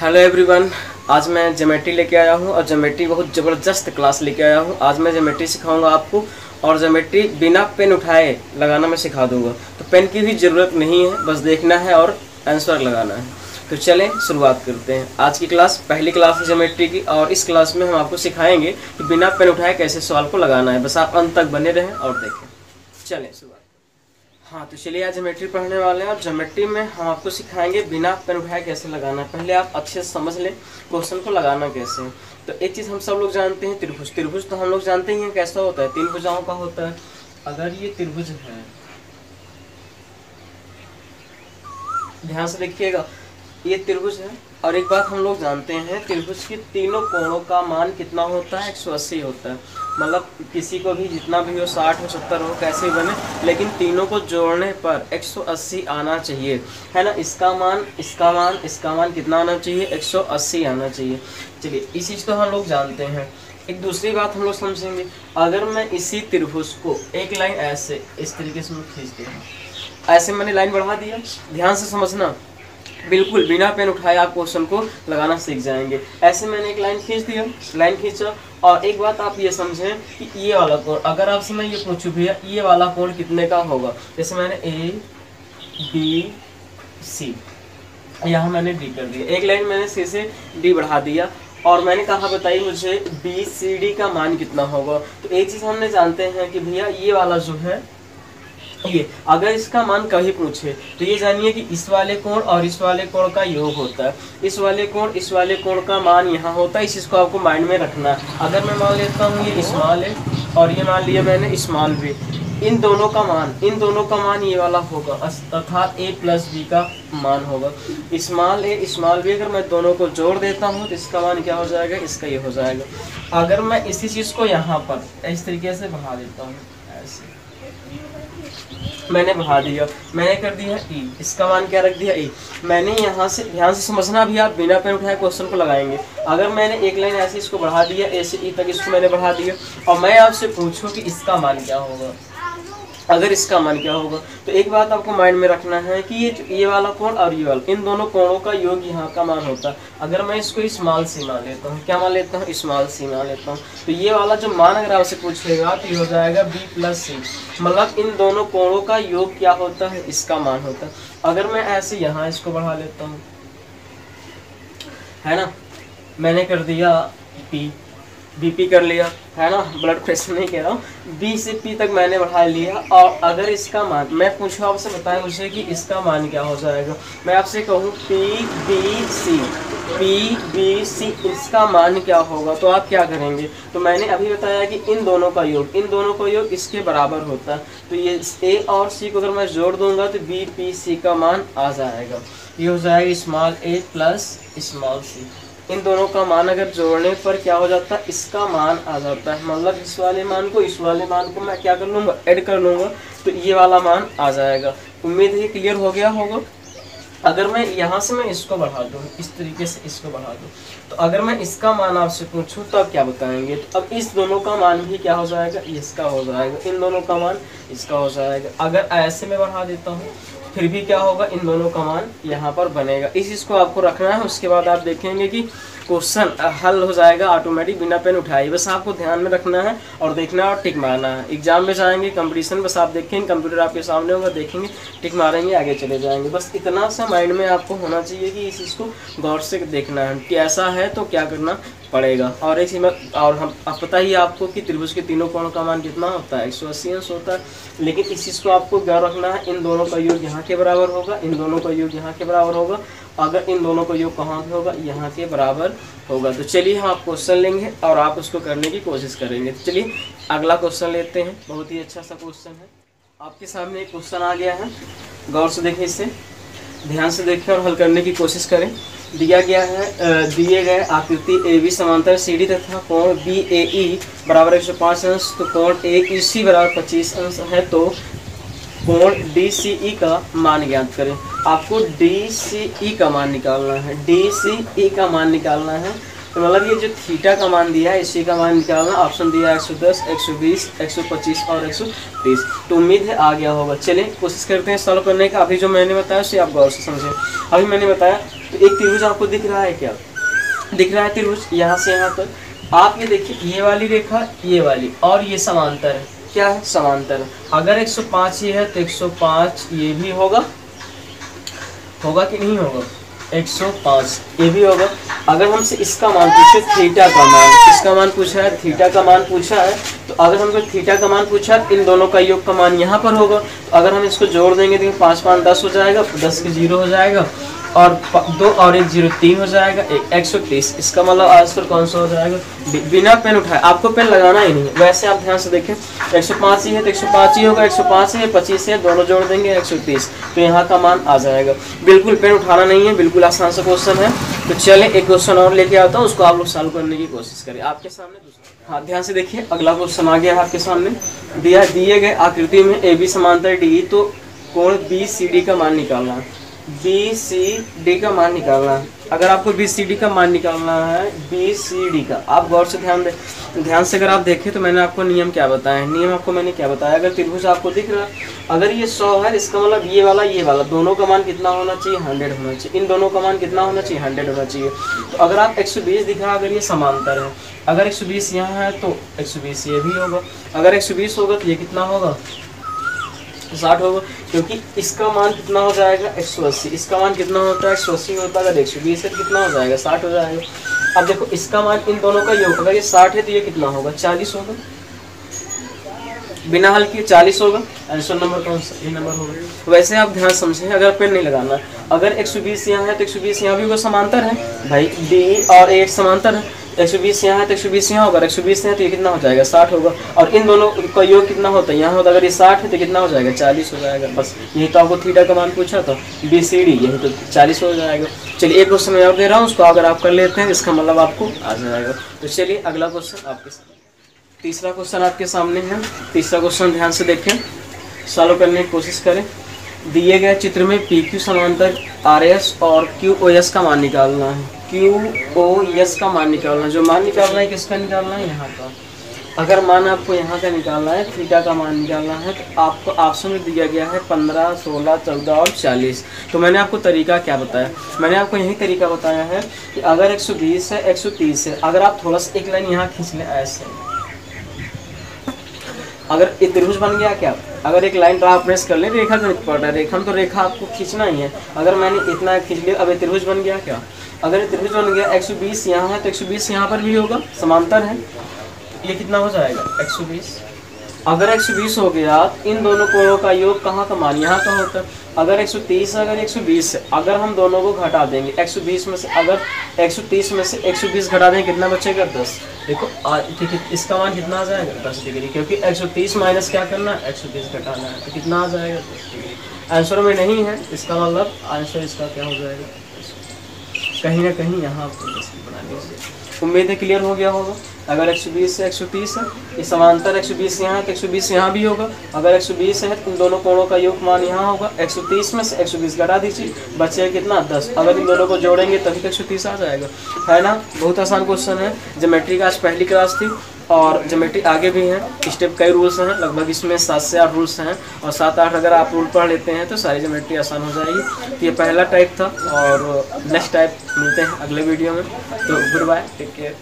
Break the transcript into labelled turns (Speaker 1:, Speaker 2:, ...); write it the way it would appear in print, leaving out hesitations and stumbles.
Speaker 1: Hello everyone. आज मैं geometry लेके आया हूँ और ज्योमेट्री बहुत ज़बरदस्त क्लास लेके आया हूँ। आज मैं ज्योमेट्री सिखाऊंगा आपको और ज्योमेट्री बिना पेन उठाए लगाना मैं सिखा दूंगा। तो पेन की भी ज़रूरत नहीं है, बस देखना है और आंसर लगाना है। तो चलें शुरुआत करते हैं। आज की क्लास पहली क्लास है ज्योमेट्री की और इस क्लास में हम आपको सिखाएंगे कि बिना पेन उठाए कैसे सवाल को लगाना है। बस आप अंत तक बने रहें और देखें। चलें शुरुआत। हाँ तो चलिए आज ज्योमेट्री पढ़ने वाले हैं और ज्योमेट्री में हम आपको सिखाएंगे बिना पेन उठाए कैसे लगाना है। पहले आप अच्छे से समझ लें क्वेश्चन को लगाना कैसे है। तो एक चीज़ हम सब लोग जानते हैं, त्रिभुज। त्रिभुज तो हम लोग जानते ही हैं कैसा होता है, 3 भुजाओं का होता है। अगर ये त्रिभुज है, ध्यान से देखिएगा, ये त्रिभुज है और एक बात हम लोग जानते हैं, त्रिभुज के तीनों कोणों का मान कितना होता है, 180 होता है। मतलब किसी को भी जितना भी हो, 60 हो 70 हो, कैसे बने, लेकिन तीनों को जोड़ने पर 180 आना चाहिए, है ना। इसका मान, इसका मान, इसका मान कितना आना चाहिए, 180 आना चाहिए। चलिए इस चीज़ को हम लोग जानते हैं। एक दूसरी बात हम लोग समझेंगे, अगर मैं इसी त्रिभुज को एक लाइन ऐसे इस तरीके से खींचते हैं, ऐसे मैंने लाइन बढ़ा दिया, ध्यान से समझना, बिल्कुल बिना पेन उठाए आप क्वेश्चन को लगाना सीख जाएंगे। ऐसे मैंने एक लाइन खींच दिया, लाइन खींचा, और एक बात आप ये समझें कि ये वाला कोण, अगर आपसे मैं ये पूछूं भैया ये वाला कोण कितने का होगा, जैसे मैंने ए बी सी, यहाँ मैंने डी कर दिया, एक लाइन मैंने सी से डी बढ़ा दिया और मैंने कहा बताइए मुझे बी सी डी का मान कितना होगा। तो एक चीज़ हमने जानते हैं कि भैया ये वाला जो है, ये अगर इसका मान कभी पूछे तो ये जानिए कि इस वाले कोण और इस वाले कोण का योग होता है। इस वाले कोण का मान यहाँ होता है। इस चीज़ को आपको माइंड में रखना है। अगर मैं मान लेता हूँ ये स्मॉल है और ये मान लिया मैंने स्मॉल बी, इन दोनों का मान ये वाला होगा, अर्थात a प्लस बी का मान होगा। स्मॉल ए स्मॉल बी अगर मैं दोनों को जोड़ देता हूँ तो इसका मान क्या हो जाएगा, इसका ये हो जाएगा। अगर मैं इसी चीज़ को यहाँ पर इस तरीके से बढ़ा देता हूँ, ऐसे मैंने बढ़ा दिया, मैंने कर दिया ई, इसका मान क्या रख दिया ई। मैंने यहाँ से, ध्यान से समझना, भी आप बिना पेन उठाए क्वेश्चन को लगाएंगे। अगर मैंने एक लाइन ऐसे इसको बढ़ा दिया, ए से ई तक इसको मैंने बढ़ा दिया, और मैं आपसे पूछूं कि इसका मान क्या होगा, अगर इसका मान क्या होगा, तो एक बात आपको माइंड में रखना है कि ये वाला कोण और ये वाला, इन दोनों कोणों का योग यहाँ का मान होता है। अगर मैं इसको स्मॉल सी मान लेता हूँ, क्या मान लेता हूँ, स्मॉल सी मान लेता हूँ, तो ये वाला जो मान अगर आपसे पूछेगा तो ये हो जाएगा बी प्लस सी। मतलब इन दोनों कोणों का योग क्या होता है, इसका मान होता है। अगर मैं ऐसे यहाँ इसको बढ़ा लेता हूँ, है ना, मैंने कर दिया पी, बीपी कर लिया, है ना, ब्लड प्रेशर नहीं कह रहा हूँ, बी से पी तक मैंने बढ़ा लिया। और अगर इसका मान मैं पूछूँ आपसे, बताएं मुझे कि इसका मान क्या हो जाएगा। मैं आपसे कहूँ पी बी सी, इसका मान क्या होगा, तो आप क्या करेंगे। तो मैंने अभी बताया कि इन दोनों का योग इसके बराबर होता है। तो ये ए और सी को अगर मैं जोड़ दूंगा तो बी पी सी का मान आ जाएगा, ये हो जाएगा स्मॉल ए प्लस स्मॉल सी। इन दोनों का मान अगर जोड़ने पर क्या हो जाता है, इसका मान आ जाता है। मतलब इस वाले मान को मैं क्या कर लूँगा, ऐड कर लूँगा, तो ये वाला मान आ जाएगा। उम्मीद है क्लियर हो गया होगा। अगर मैं यहाँ से मैं इसको बढ़ा दूँ, इस तरीके से इसको बढ़ा दूँ, तो अगर मैं इसका मान आपसे पूछूं तो आप क्या बताएंगे। तो अब इस दोनों का मान भी क्या हो जाएगा, इसका हो जाएगा, इन दोनों का मान इसका हो जाएगा। अगर ऐसे में बढ़ा देता हूँ फिर भी क्या होगा, इन दोनों का मान यहाँ पर बनेगा। इस चीज़ को आपको रखना है। उसके बाद आप देखेंगे कि क्वेश्चन हल हो जाएगा ऑटोमेटिक बिना पेन उठाए। बस आपको ध्यान में रखना है और देखना है और टिक मारना है। एग्जाम में जाएंगे, कंपटीशन, बस आप देखेंगे, कंप्यूटर आपके सामने होगा, देखेंगे, टिक मारेंगे, आगे चले जाएंगे। बस इतना सा माइंड में आपको होना चाहिए कि इस चीज़ को गौर से देखना है कि ऐसा है तो क्या करना पड़ेगा। और एक चीज और हम अब पता ही आपको कि त्रिभुज के तीनों कोणों का मान कितना होता है, 180 अंश होता है। लेकिन इस चीज़ को आपको गौर रखना है, इन दोनों का योग यहाँ के बराबर होगा, इन दोनों का योग यहाँ के बराबर होगा। अगर इन दोनों का योग कहाँ पे होगा, यहाँ के बराबर होगा। तो चलिए हम आप क्वेश्चन लेंगे और आप उसको करने की कोशिश करेंगे। तो चलिए अगला क्वेश्चन लेते हैं। बहुत ही अच्छा सा क्वेश्चन है। आपके सामने एक क्वेश्चन आ गया है, गौर से देखें, इसे ध्यान से देखें और हल करने की कोशिश करें। दिया गया है, दिए गए आकृति ए बी समांतर सी डी तथा कोण बी ए ई बराबर 105 अंश, तो कोण ए ई सी बराबर 25 अंश है, तो कोण डी सी ई का मान ज्ञात करें। आपको डी सी ई का मान निकालना है, डी सी ई का मान निकालना है। तो मतलब ये जो थीटा का मान दिया है, इसी का मान निकालना। ऑप्शन दिया है 110, 120, 125 और 130। तो उम्मीद है आ गया होगा। चलिए कोशिश करते हैं सॉल्व करने का। अभी जो मैंने बताया उसे आप गौर से समझें। अभी मैंने बताया तो एक त्रिभुज आपको दिख रहा है क्या, दिख रहा है त्रिभुज यहाँ से यहाँ तक। आप ये देखिए ये वाली रेखा ये वाली और ये समांतर है, क्या है समांतर है। अगर 105 ये है तो 105 ये भी होगा, होगा कि नहीं होगा, 105 ये भी होगा। अगर हमसे इसका मान पूछे थीटा का मान, इसका मान पूछा है, थीटा का मान पूछा है, तो अगर हमको थीटा का मान पूछा है इन दोनों का योग का मान यहाँ पर होगा। तो अगर हम इसको जोड़ देंगे तो 5 5 10 हो जाएगा, 10 के 0 हो जाएगा और 2 और 1 0 3 हो जाएगा, 130। इसका मतलब आंसर कौन सा हो जाएगा, बिना पेन उठाए, आपको पेन लगाना ही नहीं है। वैसे आप ध्यान से देखें 105 ही है तो 105 ही होगा, 105 है 25 है, दोनों जोड़ देंगे 130, तो यहाँ का मान आ जाएगा। बिल्कुल पेन उठाना नहीं है, बिल्कुल आसान सा क्वेश्चन है। तो चले एक क्वेश्चन और लेके आता हूँ, उसको आप लोग सॉल्व करने की कोशिश करें। आपके सामने दूसरा, हाँ ध्यान से देखिए अगला क्वेश्चन आ गया है आपके सामने। दिए गए आकृति में AB समांतर डी, तो कोण BCD का मान निकालना है। BCD का मान निकालना है। अगर आपको BCD का मान निकालना है, BCD का, आप गौर से ध्यान से अगर आप देखें तो मैंने आपको नियम क्या बताया है, नियम आपको मैंने क्या बताया। अगर त्रिभुज आपको दिख रहा है, अगर ये 100 है, इसका मतलब ये वाला दोनों का मान कितना होना चाहिए, 100 होना चाहिए। इन दोनों का मान कितना होना चाहिए, 100 होना चाहिए। तो अगर आप 120 दिख रहा है, अगर ये समांतर है, अगर 120 यहाँ है तो 120 ये भी होगा। अगर 120 होगा तो ये कितना होगा, 60 होगा, क्योंकि इसका मान कितना हो जाएगा 180, इसका मान कितना होता है 180 होता है। अगर 120 है तो कितना हो जाएगा 60 हो जाएगा। अब देखो इसका मान इन दोनों का योग, अगर ये 60 है तो ये कितना होगा 40 होगा, बिना हल किए 40 होगा। आंसर नंबर कौन सा, ये नंबर होगा। वैसे आप ध्यान समझें, अगर पेन नहीं लगाना, अगर 120 यहाँ है तो 120 यहाँ भी होगा, समांतर है भाई, D और A समांतर है। 120 यहाँ है तो 120 यहाँ होगा, 120 है तो ये कितना हो जाएगा 60 होगा। और इन दोनों का योग कितना होता है यहाँ होता है, अगर ये 60 है तो कितना हो जाएगा 40 हो जाएगा। बस यही तो आपको थीटा का मान पूछा था, BCD यही तो 40 हो जाएगा। चलिए एक क्वेश्चन मैं और दे रहा हूँ, उसको अगर आप कर लेते हैं इसका मतलब आपको आ जाएगा। तो चलिए अगला क्वेश्चन आपके सामने, तीसरा क्वेश्चन आपके सामने है। तीसरा क्वेश्चन ध्यान से देखें, सॉल्व करने की कोशिश करें। दिए गए चित्र में PQ समांतर RS और QOS का मान निकालना है। QOS का मान निकालना, जो मान निकालना है किसका निकालना है, यहाँ का। अगर मान आपको यहाँ का निकालना है, थीटा का मान निकालना है, तो आपको ऑप्शन में दिया गया है 15, 16, 14 और 40। तो मैंने आपको तरीका क्या बताया, मैंने आपको यही तरीका बताया है कि अगर 120 है 130 है, अगर आप थोड़ा सा एक लाइन यहाँ खींच लें ऐसे, अगर एक त्रिभुज बन गया क्या, अगर एक लाइन ड्रा प्रेस कर ले, रेखा गणित पड़ रहा है, रेखा तो रेखा आपको खींचना ही है। अगर मैंने इतना खींच लिया, अब ये त्रिभुज बन गया क्या, अगर ये त्रिभुज बन गया 120 यहाँ है तो 120 यहाँ पर भी होगा, समांतर है, ये कितना हो जाएगा 120। अगर 120 हो गया, इन दोनों कोणों का योग कहाँ का मान, यहाँ का होता है। अगर 130 है, अगर 120 है, अगर हम दोनों को घटा देंगे 120 में से, अगर 130 में से 120 घटा देंगे कितना बचेगा 10। देखो ठीक है, इसका मान कितना आ जाएगा 10 डिग्री, क्योंकि 130 माइनस क्या करना है 120 घटाना है, तो कितना आ जाएगा 10 डिग्री। आंसर में नहीं है, इसका मतलब आंसर इसका क्या हो जाएगा, कहीं ना कहीं यहाँ आपको 10 बना लीजिए। उम्मीद है क्लियर हो गया होगा। अगर 120 से 130 है, ये समांतर 120 यहाँ है तो 120 यहाँ भी होगा। अगर 120 है तो इन दोनों कोणों का योग मान यहाँ होगा, 130 में से 120 घटा दीजिए, बचेगा कितना 10। अगर इन दोनों को जोड़ेंगे तभी तो 130 आ जाएगा, है ना। बहुत आसान क्वेश्चन है। ज्योमेट्री का आज पहली क्लास थी और ज्योमेट्री आगे भी है, स्टेप कई रूल्स हैं, लगभग इसमें 7 से 8 रूल्स हैं, और 7-8 अगर आप रूल पढ़ लेते हैं तो सारी ज्योमेट्री आसान हो जाएगी। तो ये पहला टाइप था और नेक्स्ट टाइप मिलते हैं अगले वीडियो में। तो गुड बाय, टेक केयर।